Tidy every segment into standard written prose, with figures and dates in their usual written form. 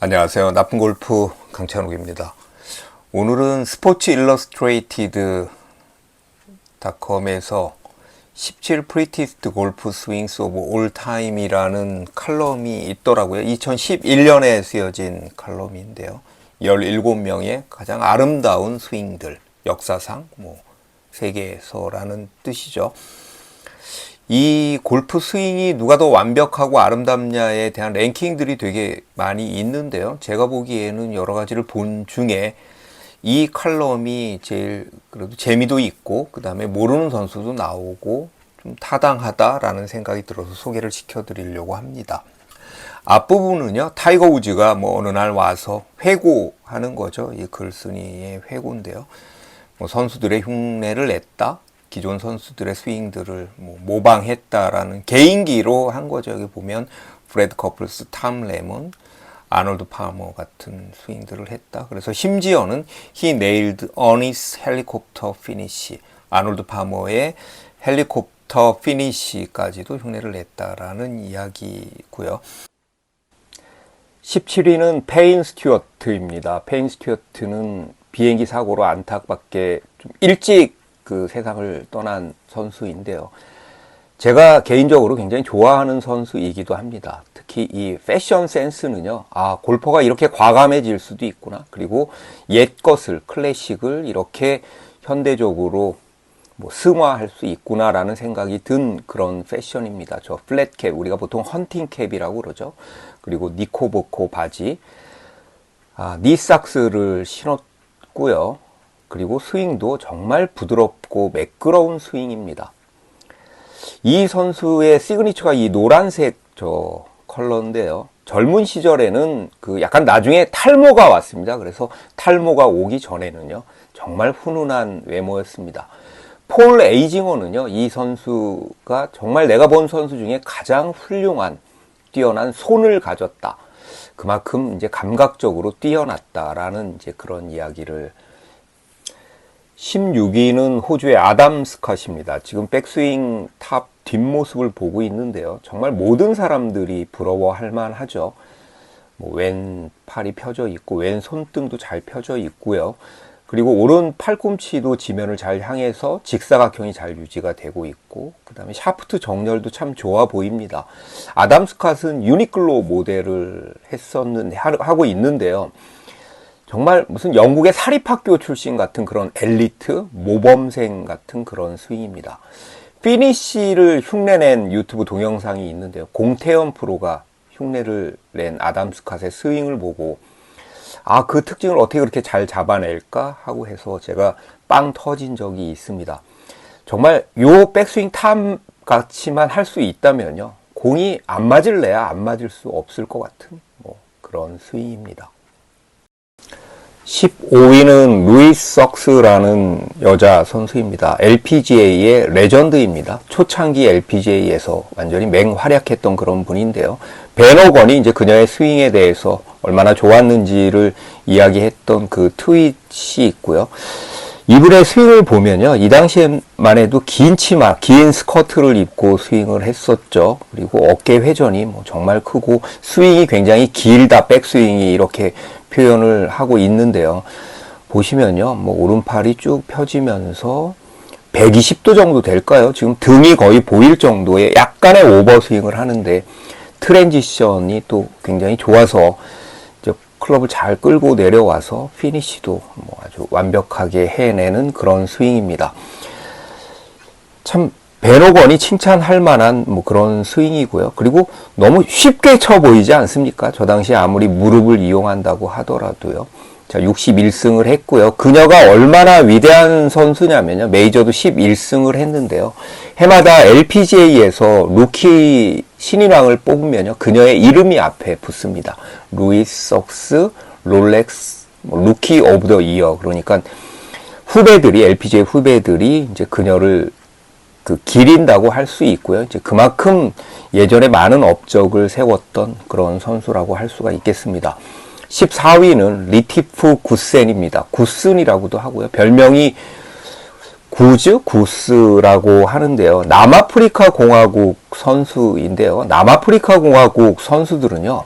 안녕하세요. 나쁜 골프 강찬욱입니다. 오늘은 스포츠 일러스트레이티드닷컴에서 17 프리티스트 골프 스윙스 오브 올 타임이라는 칼럼이 있더라고요. 2011년에 쓰여진 칼럼인데요. 17명의 가장 아름다운 스윙들, 역사상 세계에서라는 뜻이죠. 이 골프 스윙이 누가 더 완벽하고 아름답냐에 대한 랭킹들이 되게 많이 있는데요. 제가 보기에는 여러 가지를 본 중에 이 칼럼이 제일 그래도 재미도 있고 그 다음에 모르는 선수도 나오고 좀 타당하다라는 생각이 들어서 소개를 시켜드리려고 합니다. 앞부분은요, 타이거 우즈가 어느 날 와서 회고하는 거죠. 이 글쓴이의 회고인데요. 선수들의 흉내를 냈다. 기존 선수들의 스윙들을 모방했다라는 개인기로 한 거죠. 여기 보면 브래드 커플스, 탐 레몬, 아놀드 파머 같은 스윙들을 했다. 그래서 심지어는 he nailed on his helicopter finish, 아놀드 파머의 헬리콥터 피니시까지도 흉내를 냈다라는 이야기고요. 17위는 페인 스튜어트입니다. 페인 스튜어트는 비행기 사고로 안타깝게 좀 일찍 그 세상을 떠난 선수인데요. 제가 개인적으로 굉장히 좋아하는 선수이기도 합니다. 특히 이 패션 센스는요, 골퍼가 이렇게 과감해질 수도 있구나. 그리고 옛 것을, 클래식을 이렇게 현대적으로 승화할 수 있구나라는 생각이 든 그런 패션입니다. 저 플랫캡, 우리가 보통 헌팅캡이라고 그러죠. 그리고 니코보코 바지, 니삭스를 신었고요. 그리고 스윙도 정말 부드럽고 매끄러운 스윙입니다. 이 선수의 시그니처가 이 노란색 저 컬러인데요. 젊은 시절에는 그 약간 나중에 탈모가 왔습니다. 그래서 탈모가 오기 전에는요, 정말 훈훈한 외모였습니다. 폴 에이징어는요, 이 선수가 정말 내가 본 선수 중에 가장 훌륭한, 뛰어난 손을 가졌다. 그만큼 이제 감각적으로 뛰어났다라는 이제 그런 이야기를. 16위는 호주의 아담 스캇입니다. 지금 백스윙 탑 뒷모습을 보고 있는데요. 정말 모든 사람들이 부러워할 만하죠. 왼 팔이 펴져 있고 왼 손등도 잘 펴져 있고요. 그리고 오른 팔꿈치도 지면을 잘 향해서 직사각형이 잘 유지가 되고 있고, 그 다음에 샤프트 정렬도 참 좋아 보입니다. 아담 스캇은 유니클로 모델을 하고 있는데요. 정말 무슨 영국의 사립학교 출신 같은 그런 엘리트, 모범생 같은 그런 스윙입니다. 피니쉬를 흉내낸 유튜브 동영상이 있는데요. 공태현 프로가 흉내를 낸 아담 스캇의 스윙을 보고 그 특징을 어떻게 그렇게 잘 잡아낼까 하고 해서 제가 빵 터진 적이 있습니다. 정말 요 백스윙 탑 같이만 할 수 있다면요, 공이 안 맞을래야 안 맞을 수 없을 것 같은 그런 스윙입니다. 15위는 루이스 석스라는 여자 선수입니다. LPGA의 레전드입니다. 초창기 LPGA에서 완전히 맹활약했던 그런 분인데요. 벤 호건이 이제 그녀의 스윙에 대해서 얼마나 좋았는지를 이야기했던 그 트윗이 있고요. 이분의 스윙을 보면요, 이 당시에만 해도 긴 치마, 긴 스커트를 입고 스윙을 했었죠. 그리고 어깨 회전이 정말 크고 스윙이 굉장히 길다, 백스윙이 이렇게 표현을 하고 있는데요. 보시면요, 오른팔이 쭉 펴지면서 120도 정도 될까요? 지금 등이 거의 보일 정도의 약간의 오버스윙을 하는데 트랜지션이 또 굉장히 좋아서 클럽을 잘 끌고 내려와서 피니시도 아주 완벽하게 해내는 그런 스윙입니다. 참 벤 호건이 칭찬할 만한 그런 스윙이고요. 그리고 너무 쉽게 쳐 보이지 않습니까? 저 당시에 아무리 무릎을 이용한다고 하더라도요. 자, 61승을 했고요. 그녀가 얼마나 위대한 선수냐면요, 메이저도 11승을 했는데요. 해마다 LPGA에서 루키 신인왕을 뽑으면요, 그녀의 이름이 앞에 붙습니다. 루이스 석스, 롤렉스, 루키 오브 더 이어. 그러니까 후배들이, LPGA 후배들이 이제 그녀를 기린다고 할 수 있고요. 이제 그만큼 예전에 많은 업적을 세웠던 그런 선수라고 할 수가 있겠습니다. 14위는 리티프 구센입니다. 구슨이라고도 하고요. 별명이 구스라고 하는데요. 남아프리카 공화국 선수인데요. 남아프리카 공화국 선수들은요,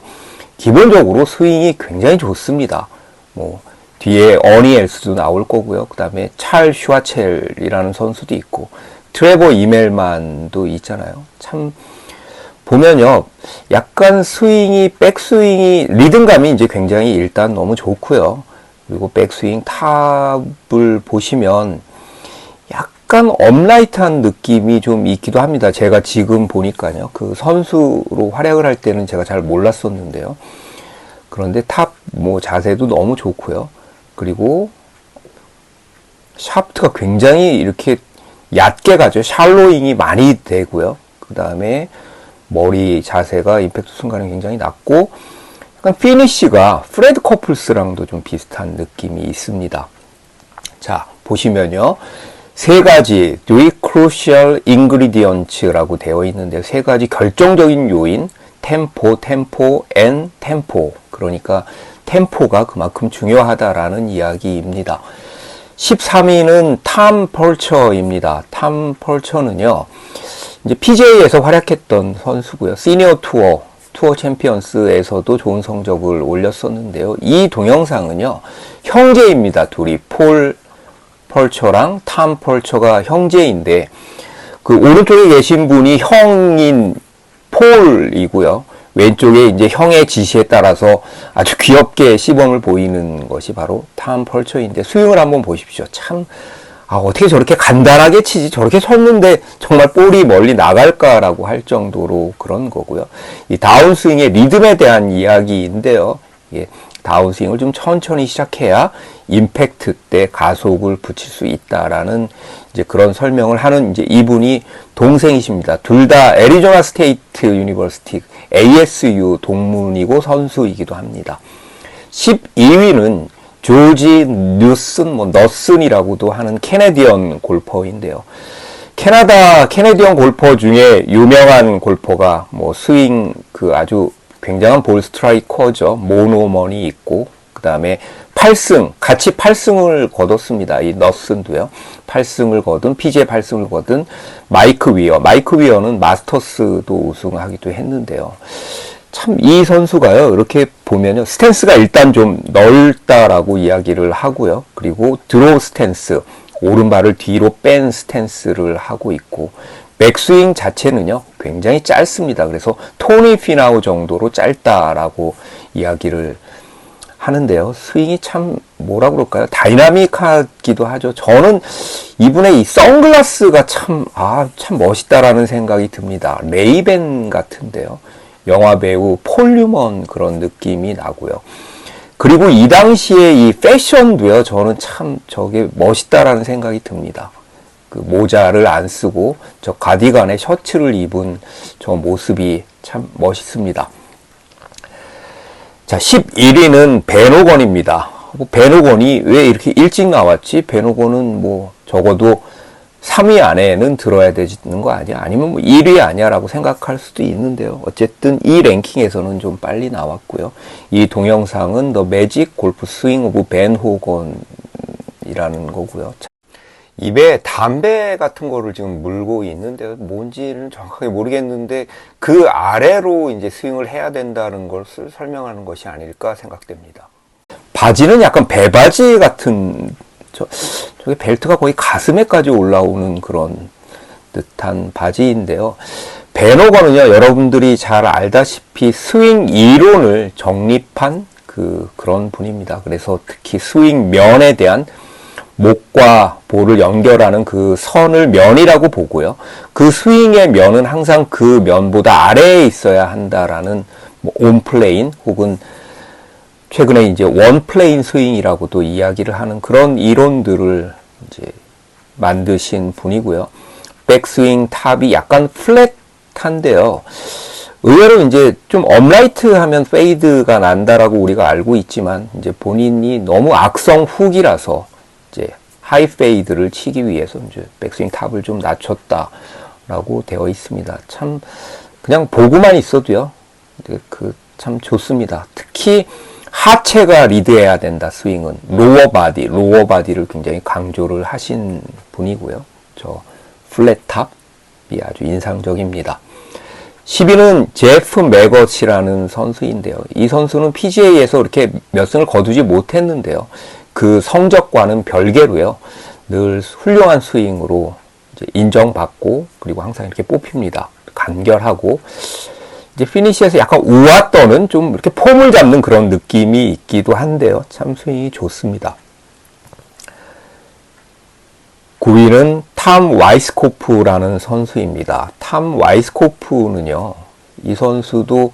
기본적으로 스윙이 굉장히 좋습니다. 뭐 뒤에 어니 엘스도 나올 거고요. 그 다음에 찰 슈아첼이라는 선수도 있고 트레버 이멜만도 있잖아요. 참 보면요, 약간 스윙이, 백스윙이, 리듬감이 이제 굉장히 일단 너무 좋고요. 그리고 백스윙 탑을 보시면 약간 업라이트한 느낌이 좀 있기도 합니다. 제가 지금 보니까요. 그 선수로 활약을 할 때는 제가 잘 몰랐었는데요. 그런데 탑 뭐 자세도 너무 좋고요. 그리고 샤프트가 굉장히 이렇게 얕게 가죠. 샬로잉이 많이 되고요. 그 다음에 머리 자세가 임팩트 순간은 굉장히 낮고 약간 피니쉬가 프레드 커플스랑도 좀 비슷한 느낌이 있습니다. 자, 보시면요. 세 가지 three crucial ingredients라고 되어 있는데요. 세 가지 결정적인 요인, 템포, and 템포. 그러니까 템포가 그만큼 중요하다라는 이야기입니다. 13위는 탐 펄처입니다. 탐 펄처는요, 이제 PGA에서 활약했던 선수고요. 시니어 투어 챔피언스에서도 좋은 성적을 올렸었는데요. 이 동영상은요, 형제입니다. 둘이 폴 펄처랑 탐 펄처가 형제인데, 그 오른쪽에 계신 분이 형인 폴이고요. 왼쪽에 이제 형의 지시에 따라서 아주 귀엽게 시범을 보이는 것이 바로 탐 펄처인데, 스윙을 한번 보십시오. 참, 어떻게 저렇게 간단하게 치지? 저렇게 쳤는데 정말 볼이 멀리 나갈까라고 할 정도로 그런 거고요. 이 다운스윙의 리듬에 대한 이야기인데요. 예, 다운스윙을 좀 천천히 시작해야 임팩트 때 가속을 붙일 수 있다라는 이제 그런 설명을 하는 이제 이분이 동생이십니다. 둘 다 애리조나 스테이트 유니버시티 ASU 동문이고 선수이기도 합니다. 12위는 조지 너슨이라고도 하는 캐네디언 골퍼인데요. 캐네디언 골퍼 중에 유명한 골퍼가 뭐 스윙 그 아주 굉장한 볼 스트라이커죠. 모노먼이 있고, 그 다음에 8승, 같이 8승을 거뒀습니다. 이 너슨도요. 8승을 거둔, PGA 8승을 거둔 마이크 위어는 마스터스도 우승하기도 했는데요. 참 이 선수가요, 이렇게 보면요, 스탠스가 일단 좀 넓다라고 이야기를 하고요. 그리고 드로우 스탠스, 오른발을 뒤로 뺀 스탠스를 하고 있고, 백스윙 자체는요, 굉장히 짧습니다. 그래서 토니 피나우 정도로 짧다라고 이야기를 하는데요. 스윙이 참 뭐라 그럴까요? 다이나믹하기도 하죠. 저는 이분의 이 선글라스가 참 멋있다라는 생각이 듭니다. 레이벤 같은데요. 영화 배우 폴 뉴먼 그런 느낌이 나고요. 그리고 이 당시에 이 패션도요, 저는 참 저게 멋있다라는 생각이 듭니다. 그 모자를 안 쓰고 저 가디건에 셔츠를 입은 저 모습이 참 멋있습니다. 자, 11위는 벤 호건입니다. 벤 호건이 왜 이렇게 일찍 나왔지? 벤 호건은 뭐 적어도 3위 안에는 들어야 되는 거 아니야? 아니면 뭐 1위 아니야? 라고 생각할 수도 있는데요. 어쨌든 이 랭킹에서는 좀 빨리 나왔고요. 이 동영상은 The Magic Golf Swing of Ben Hogan이라는 거고요. 입에 담배 같은 거를 지금 물고 있는데요. 뭔지는 정확하게 모르겠는데 그 아래로 이제 스윙을 해야 된다는 것을 설명하는 것이 아닐까 생각됩니다. 바지는 약간 배바지 같은 저게 벨트가 거의 가슴에까지 올라오는 그런 듯한 바지인데요. 벤 호건은요, 여러분들이 잘 알다시피 스윙 이론을 정립한 그런 분입니다. 그래서 특히 스윙 면에 대한 목과 볼을 연결하는 그 선을 면이라고 보고요. 그 스윙의 면은 항상 그 면보다 아래에 있어야 한다라는 뭐 온플레인 혹은 최근에 이제 원플레인 스윙이라고도 이야기를 하는 그런 이론들을 이제 만드신 분이고요. 백스윙 탑이 약간 플랫한데요. 의외로 이제 좀 업라이트 하면 페이드가 난다라고 우리가 알고 있지만 이제 본인이 너무 악성 훅이라서 이제 하이 페이드를 치기 위해서 이제 백스윙 탑을 좀 낮췄다라고 되어 있습니다. 참 그냥 보고만 있어도요, 참 좋습니다. 특히 하체가 리드해야 된다. 스윙은 로어 바디를 굉장히 강조를 하신 분이고요. 저 플랫 탑이 아주 인상적입니다. 10위는 제프 매거치라는 선수인데요. 이 선수는 PGA에서 이렇게 몇 승을 거두지 못했는데요. 그 성적과는 별개로요. 늘 훌륭한 스윙으로 이제 인정받고 그리고 항상 이렇게 뽑힙니다. 간결하고 이제 피니시에서 약간 우와 떠는 좀 이렇게 폼을 잡는 그런 느낌이 있기도 한데요. 참 스윙이 좋습니다. 9위는 탐 와이스코프라는 선수입니다. 탐 와이스코프는요, 이 선수도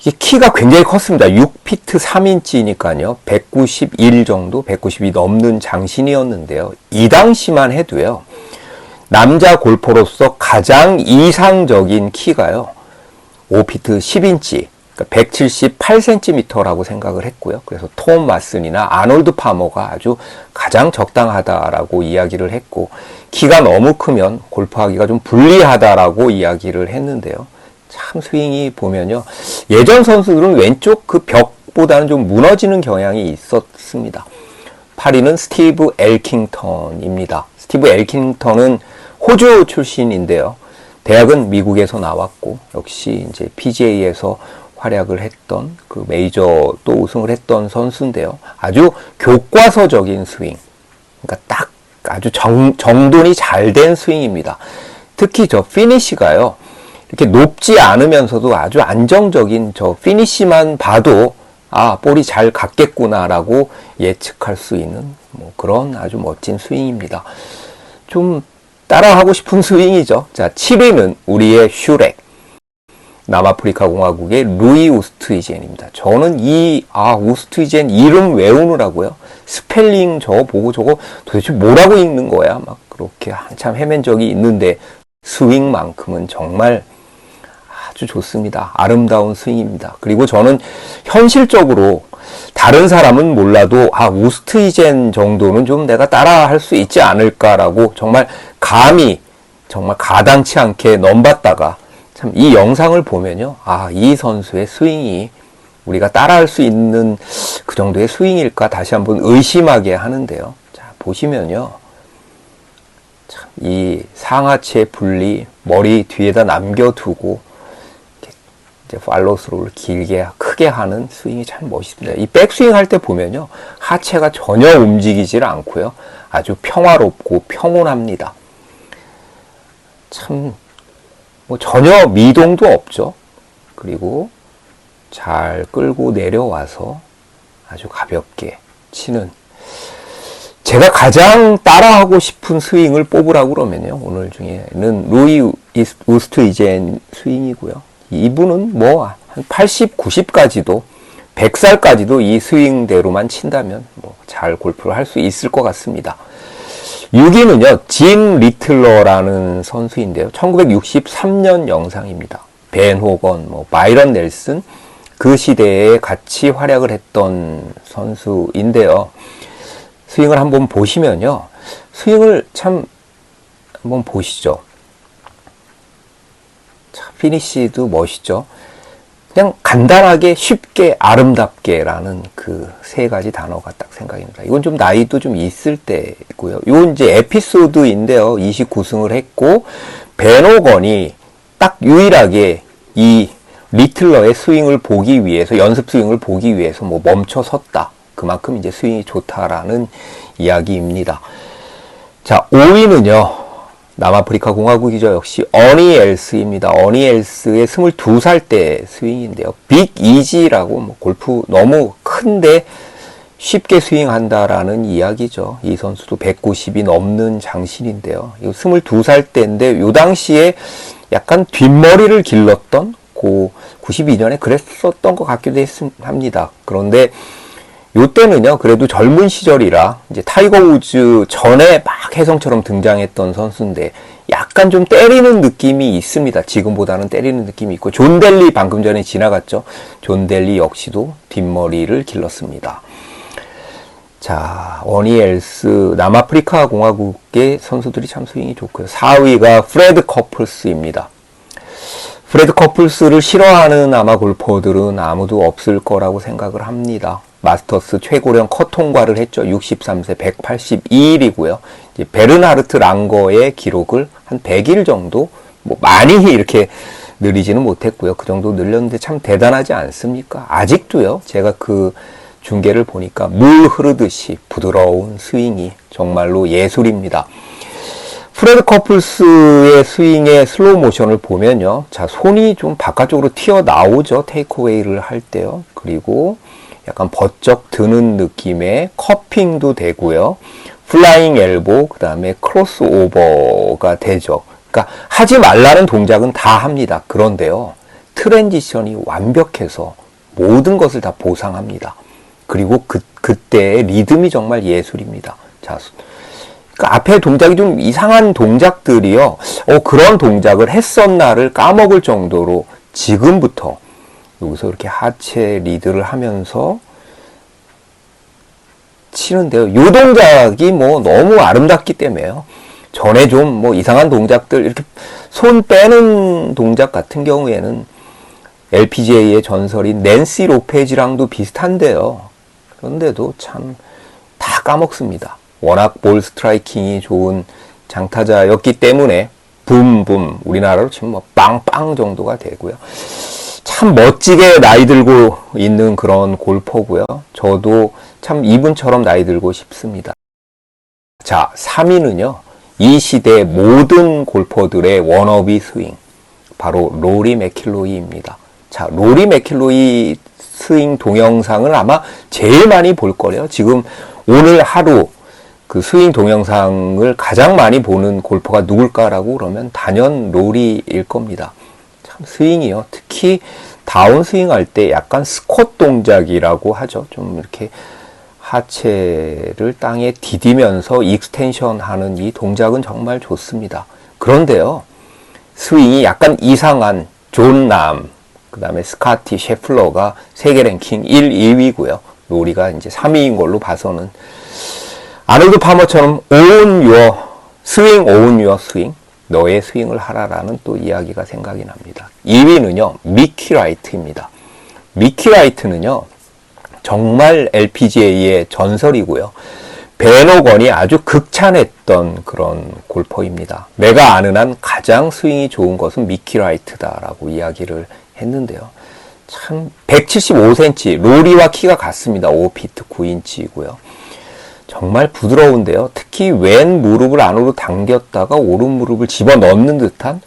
키가 굉장히 컸습니다. 6피트 3인치니까요. 191 정도, 190이 넘는 장신이었는데요. 이 당시만 해도요, 남자 골퍼로서 가장 이상적인 키가요, 5피트 10인치, 그러니까 178cm라고 생각을 했고요. 그래서 톰 왓슨이나 아놀드 파머가 아주 가장 적당하다라고 이야기를 했고, 키가 너무 크면 골프하기가 좀 불리하다라고 이야기를 했는데요. 참 스윙이 보면요, 예전 선수들은 왼쪽 그 벽보다는 좀 무너지는 경향이 있었습니다. 8위는 스티브 엘킹턴입니다. 스티브 엘킹턴은 호주 출신인데요. 대학은 미국에서 나왔고, 역시 이제 PGA에서 활약을 했던 그 메이저 또 우승을 했던 선수인데요. 아주 교과서적인 스윙. 그러니까 딱 아주 정돈이 잘 된 스윙입니다. 특히 저 피니시가요, 이렇게 높지 않으면서도 아주 안정적인 저 피니시만 봐도 아, 볼이 잘 갔겠구나라고 예측할 수 있는 뭐 그런 아주 멋진 스윙입니다. 좀 따라하고 싶은 스윙이죠. 자, 7위는 우리의 슈렉. 남아프리카 공화국의 루이 우스트이젠입니다. 저는 우스트이젠 이름 외우느라고요. 스펠링 저거 보고 저거 도대체 뭐라고 읽는 거야? 막 그렇게 한참 헤맨 적이 있는데 스윙만큼은 정말 아주 좋습니다. 아름다운 스윙입니다. 그리고 저는 현실적으로 다른 사람은 몰라도 우스트이젠 정도는 좀 내가 따라 할 수 있지 않을까라고 정말 감히 정말 가당치 않게 넘봤다가 참 이 영상을 보면요. 이 선수의 스윙이 우리가 따라할 수 있는 그 정도의 스윙일까 다시 한번 의심하게 하는데요. 자, 보시면요. 참 이 상하체 분리 머리 뒤에다 남겨두고 이제 팔로스로를 길게 크게 하는 스윙이 참 멋있습니다. 이 백스윙 할 때 보면요. 하체가 전혀 움직이질 않고요. 아주 평화롭고 평온합니다. 참 뭐 전혀 미동도 없죠. 그리고 잘 끌고 내려와서 아주 가볍게 치는, 제가 가장 따라하고 싶은 스윙을 뽑으라고 그러면요, 오늘 중에는 루이 우스트이젠 스윙이고요. 이분은 뭐 한 80, 90까지도 100살까지도 이 스윙대로만 친다면 뭐 잘 골프를 할 수 있을 것 같습니다. 6위는요, 진 리틀러라는 선수인데요. 1963년 영상입니다. 벤 호건, 바이런 넬슨, 그 시대에 같이 활약을 했던 선수인데요. 스윙을 한번 보시면요. 스윙을 참 한번 보시죠. 자, 피니시도 멋있죠. 그냥 간단하게 쉽게 아름답게라는 그 세 가지 단어가 딱 생각이 납니다. 이건 좀 나이도 좀 있을 때고요. 이건 이제 에피소드인데요. 29승을 했고 벤 호건이 딱 유일하게 이 리틀러의 스윙을 보기 위해서, 연습 스윙을 보기 위해서 멈춰 섰다. 그만큼 이제 스윙이 좋다라는 이야기입니다. 자, 5위는요. 남아프리카 공화국이죠. 역시 어니 엘스입니다. 어니 엘스의 22살 때 스윙인데요. 빅 이지라고 골프 너무 큰데 쉽게 스윙한다라는 이야기죠. 이 선수도 190이 넘는 장신인데요. 22살 때인데 요 당시에 약간 뒷머리를 길렀던 92년에 그랬었던 것 같기도 합니다. 그런데 요때는요, 그래도 젊은 시절이라 이제 타이거 우즈 전에 막 혜성처럼 등장했던 선수인데 약간 좀 때리는 느낌이 있습니다. 지금보다는 때리는 느낌이 있고, 존 델리 방금 전에 지나갔죠. 존 델리 역시도 뒷머리를 길렀습니다. 자, 어니 엘스, 남아프리카 공화국의 선수들이 참 스윙이 좋고요. 4위가 프레드 커플스입니다. 프레드 커플스를 싫어하는 아마 골퍼들은 아무도 없을 거라고 생각을 합니다. 마스터스 최고령 컷 통과를 했죠. 63세 182일이고요. 이제 베르나르트 랑거의 기록을 한 100일 정도 뭐 많이 이렇게 느리지는 못했고요. 그 정도 늘렸는데 참 대단하지 않습니까? 아직도요. 제가 그 중계를 보니까 물 흐르듯이 부드러운 스윙이 정말로 예술입니다. 프레드 커플스의 스윙의 슬로우 모션을 보면요. 자, 손이 좀 바깥쪽으로 튀어나오죠. 테이크어웨이를 할 때요. 그리고 약간 번쩍 드는 느낌의 커핑도 되고요. 플라잉 엘보, 그 다음에 크로스 오버가 되죠. 그러니까 하지 말라는 동작은 다 합니다. 그런데요. 트랜지션이 완벽해서 모든 것을 다 보상합니다. 그리고 그때의 리듬이 정말 예술입니다. 자, 그러니까 앞에 동작이 좀 이상한 동작들이요. 그런 동작을 했었나를 까먹을 정도로 지금부터 여기서 이렇게 하체 리드를 하면서 치는데요. 이 동작이 뭐 너무 아름답기 때문에요. 전에 좀 뭐 이상한 동작들, 이렇게 손 빼는 동작 같은 경우에는 LPGA의 전설인 낸시 로페즈랑도 비슷한데요. 그런데도 참 다 까먹습니다. 워낙 볼 스트라이킹이 좋은 장타자였기 때문에 붐붐, 우리나라로 치면 뭐 빵빵 정도가 되고요. 참 멋지게 나이 들고 있는 그런 골퍼고요. 저도 참 이분처럼 나이 들고 싶습니다. 자, 3위는요. 이 시대의 모든 골퍼들의 워너비 스윙, 바로 로리 맥킬로이입니다. 자, 로리 맥킬로이 스윙 동영상을 아마 제일 많이 볼 거래요. 지금 오늘 하루 그 스윙 동영상을 가장 많이 보는 골퍼가 누굴까라고 그러면 단연 로리일 겁니다. 참 스윙이요. 특히 다운 스윙 할 때 약간 스쿼트 동작이라고 하죠. 좀 이렇게 하체를 땅에 디디면서 익스텐션 하는 이 동작은 정말 좋습니다. 그런데요, 스윙이 약간 이상한 존 남, 그 다음에 스카티 셰플러가 세계 랭킹 1, 2위고요. 로리가 이제 3위인 걸로 봐서는 아놀드 파머처럼 own your swing, own your swing, 너의 스윙을 하라라는 또 이야기가 생각이 납니다. 2위는요, 미키 라이트입니다. 미키 라이트는요, 정말 LPGA의 전설이고요. 벤호건이 아주 극찬했던 그런 골퍼입니다. 내가 아는 한 가장 스윙이 좋은 것은 미키 라이트다라고 이야기를 했는데요. 참 175cm, 로리와 키가 같습니다. 5피트 9인치이고요. 정말 부드러운데요. 특히 왼 무릎을 안으로 당겼다가 오른 무릎을 집어넣는 듯한,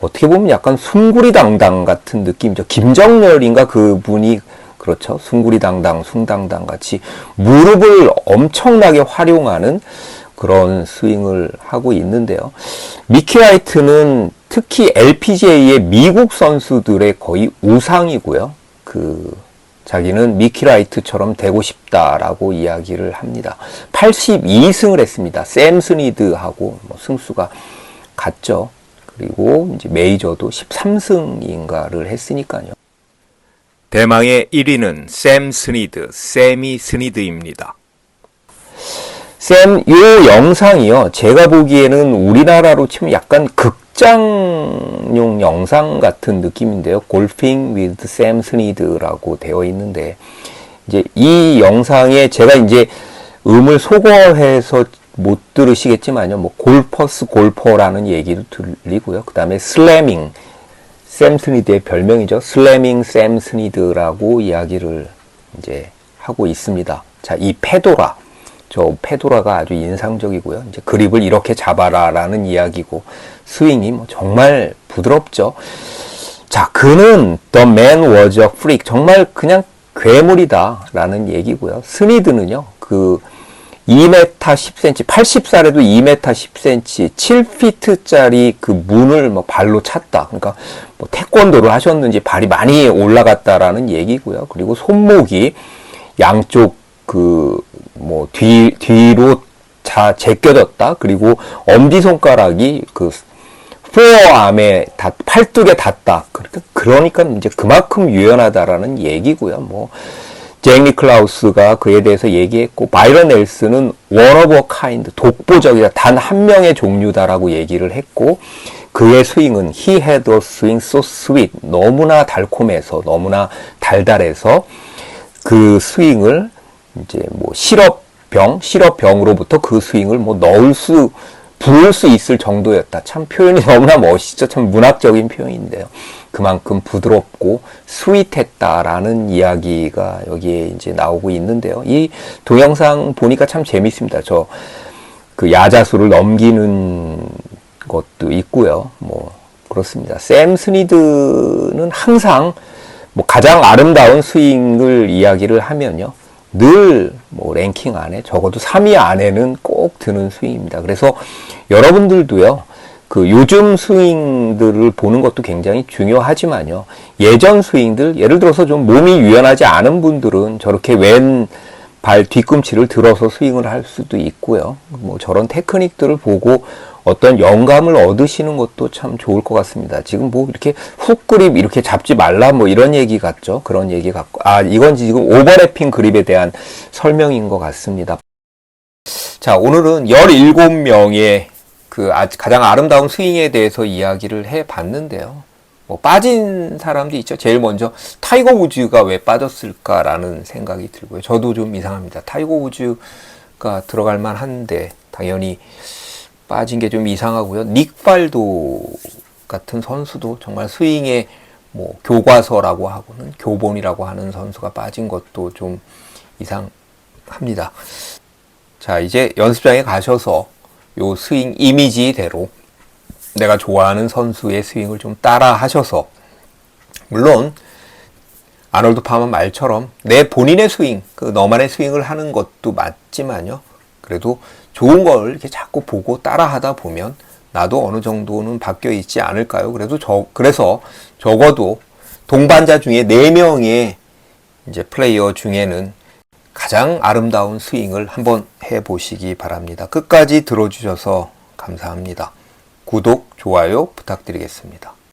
어떻게 보면 약간 숭구리당당 같은 느낌이죠. 김정렬인가 그분이 그렇죠. 숭구리당당, 숭당당 같이 무릎을 엄청나게 활용하는 그런 스윙을 하고 있는데요. 미키 라이트는 특히 LPGA의 미국 선수들의 거의 우상이고요. 자기는 미키 라이트처럼 되고 싶다라고 이야기를 합니다. 82승을 했습니다. 샘 스니드하고 승수가 같죠. 그리고 이제 메이저도 13승인가를 했으니까요. 대망의 1위는 샘 스니드, 세미 스니드입니다. 요 영상이요. 제가 보기에는 우리나라로 치면 약간 극장용 영상 같은 느낌인데요. 골핑 with 샘 스니드라고 되어 있는데, 이제 이 영상에 제가 이제 음을 소거해서 못 들으시겠지만요. 뭐 골퍼스 골퍼라는 얘기도 들리고요. 그 다음에 슬래밍, 샘 스니드의 별명이죠. 슬래밍 샘 스니드라고 이야기를 이제 하고 있습니다. 자, 이 페도라. 저 페도라가 아주 인상적이고요. 이제 그립을 이렇게 잡아라라는 이야기고, 스윙이 뭐 정말 부드럽죠. 자, 그는 The man was a freak. 정말 그냥 괴물이다라는 얘기고요. 스니드는요, 2m 10cm, 80살에도 2m 10cm, 7피트짜리 그 문을 뭐 발로 찼다. 그러니까 뭐 태권도를 하셨는지 발이 많이 올라갔다라는 얘기고요. 그리고 손목이 양쪽 뒤로 제껴졌다. 그리고 엄지손가락이 포어암에 팔뚝에 닿다. 그러니까 이제 그만큼 유연하다라는 얘기고요. 뭐 잭 니클라우스가 그에 대해서 얘기했고, 바이런 넬슨은 one of a kind, 독보적이다, 단 한 명의 종류다라고 얘기를 했고, 그의 스윙은 he had a swing so sweet, 너무나 달콤해서, 너무나 달달해서 그 스윙을 이제 뭐 시럽병으로부터 그 스윙을 뭐 부을 수 있을 정도였다. 참 표현이 너무나 멋있죠. 참 문학적인 표현인데요. 그만큼 부드럽고 스윗했다라는 이야기가 여기에 이제 나오고 있는데요. 이 동영상 보니까 참 재밌습니다. 저 그 야자수를 넘기는 것도 있고요. 뭐 그렇습니다. 샘 스니드는 항상 뭐 가장 아름다운 스윙을 이야기를 하면요. 늘 뭐 랭킹 안에 적어도 3위 안에는 꼭 드는 스윙입니다. 그래서 여러분들도요. 그 요즘 스윙들을 보는 것도 굉장히 중요하지만요. 예전 스윙들, 예를 들어서 좀 몸이 유연하지 않은 분들은 저렇게 왼발 뒤꿈치를 들어서 스윙을 할 수도 있고요. 뭐 저런 테크닉들을 보고 어떤 영감을 얻으시는 것도 참 좋을 것 같습니다. 지금 뭐 이렇게 훅 그립 이렇게 잡지 말라 뭐 이런 얘기 같죠? 그런 얘기 같고. 아, 이건 지금 오버래핑 그립에 대한 설명인 것 같습니다. 자, 오늘은 17명의 그 가장 아름다운 스윙에 대해서 이야기를 해 봤는데요. 뭐 빠진 사람도 있죠. 제일 먼저 타이거 우즈가 왜 빠졌을까라는 생각이 들고요. 저도 좀 이상합니다. 타이거 우즈가 들어갈 만한데 당연히 빠진 게 좀 이상하고요. 닉 팔도 같은 선수도 정말 스윙의 뭐 교과서라고 하고는 교본이라고 하는 선수가 빠진 것도 좀 이상합니다. 자, 이제 연습장에 가셔서 요 스윙 이미지대로 내가 좋아하는 선수의 스윙을 좀 따라 하셔서, 물론 아놀드 파머 말처럼 내 본인의 스윙, 그 너만의 스윙을 하는 것도 맞지만요. 그래도 좋은 걸 이렇게 자꾸 보고 따라 하다 보면 나도 어느 정도는 바뀌어 있지 않을까요? 그래서 적어도 동반자 중에 4명의 이제 플레이어 중에는 가장 아름다운 스윙을 한번 해보시기 바랍니다. 끝까지 들어주셔서 감사합니다. 구독, 좋아요 부탁드리겠습니다.